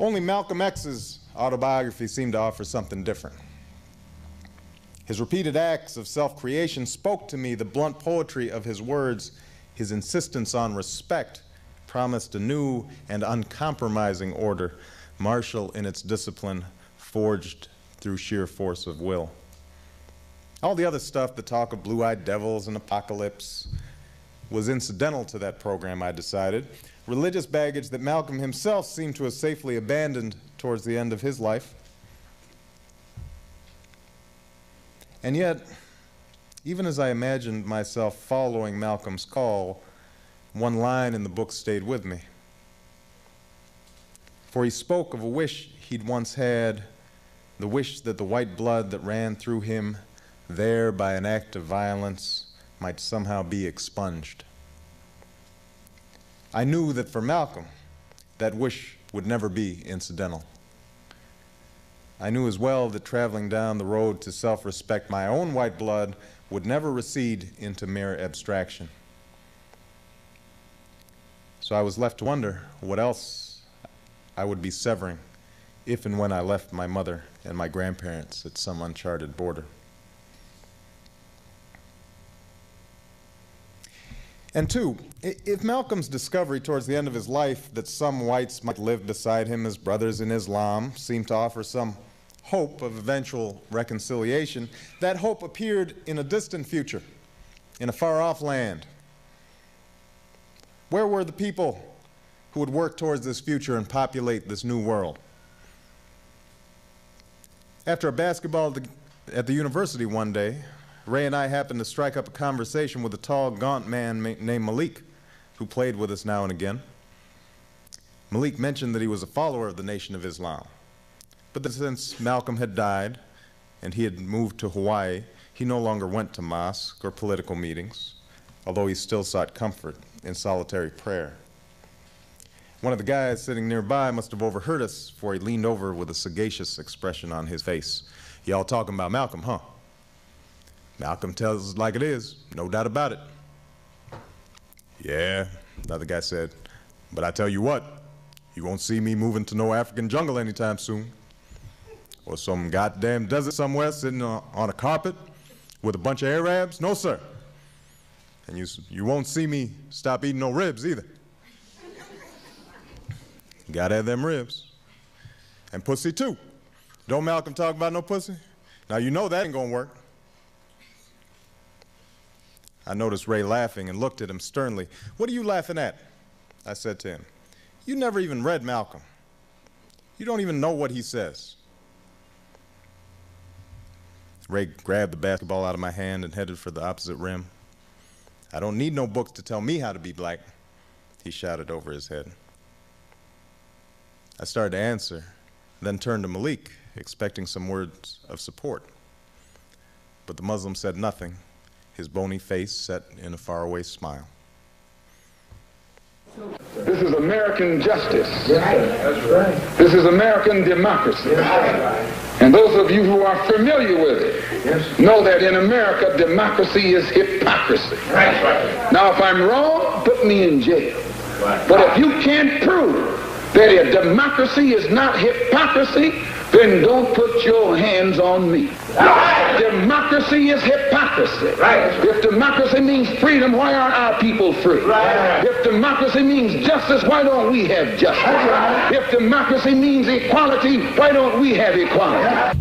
Only Malcolm X's autobiography seemed to offer something different. His repeated acts of self-creation spoke to me the blunt poetry of his words. His insistence on respect promised a new and uncompromising order, martial in its discipline, forged through sheer force of will. All the other stuff, the talk of blue-eyed devils and apocalypse, was incidental to that program, I decided. Religious baggage that Malcolm himself seemed to have safely abandoned towards the end of his life. And yet, even as I imagined myself following Malcolm's call, one line in the book stayed with me. For he spoke of a wish he'd once had, the wish that the white blood that ran through him there by an act of violence might somehow be expunged. I knew that for Malcolm, that wish would never be incidental. I knew as well that traveling down the road to self-respect, my own white blood would never recede into mere abstraction. So I was left to wonder what else I would be severing if and when I left my mother and my grandparents at some uncharted border. And two, if Malcolm's discovery towards the end of his life that some whites might live beside him as brothers in Islam seemed to offer some hope of eventual reconciliation, that hope appeared in a distant future, in a far-off land. Where were the people who would work towards this future and populate this new world? After a basketball at the university one day, Ray and I happened to strike up a conversation with a tall, gaunt man named Malik, who played with us now and again. Malik mentioned that he was a follower of the Nation of Islam, but that since Malcolm had died and he had moved to Hawaii, he no longer went to mosque or political meetings, although he still sought comfort in solitary prayer. One of the guys sitting nearby must have overheard us, for he leaned over with a sagacious expression on his face. "Y'all talking about Malcolm, huh?" "Malcolm tells us like it is, no doubt about it." "Yeah," another guy said, "but I tell you what, you won't see me moving to no African jungle anytime soon. Or some goddamn desert somewhere sitting on a carpet with a bunch of Arabs. No, sir. And you won't see me stop eating no ribs either. Gotta have them ribs. And pussy too. Don't Malcolm talk about no pussy? Now you know that ain't gonna work." I noticed Ray laughing and looked at him sternly. "What are you laughing at?" I said to him. "You never even read Malcolm. You don't even know what he says." Ray grabbed the basketball out of my hand and headed for the opposite rim. "I don't need no books to tell me how to be black," he shouted over his head. I started to answer, then turned to Malik, expecting some words of support. But the Muslim said nothing, his bony face set in a faraway smile. This is American justice. That's right. This is American democracy. And those of you who are familiar with it know that in America, democracy is hypocrisy. Now, if I'm wrong, put me in jail. But if you can't prove that a democracy is not hypocrisy, then don't put your hands on me. Democracy is hypocrisy. If democracy means freedom, why aren't our people free? If democracy means justice, why don't we have justice? If democracy means equality, why don't we have equality?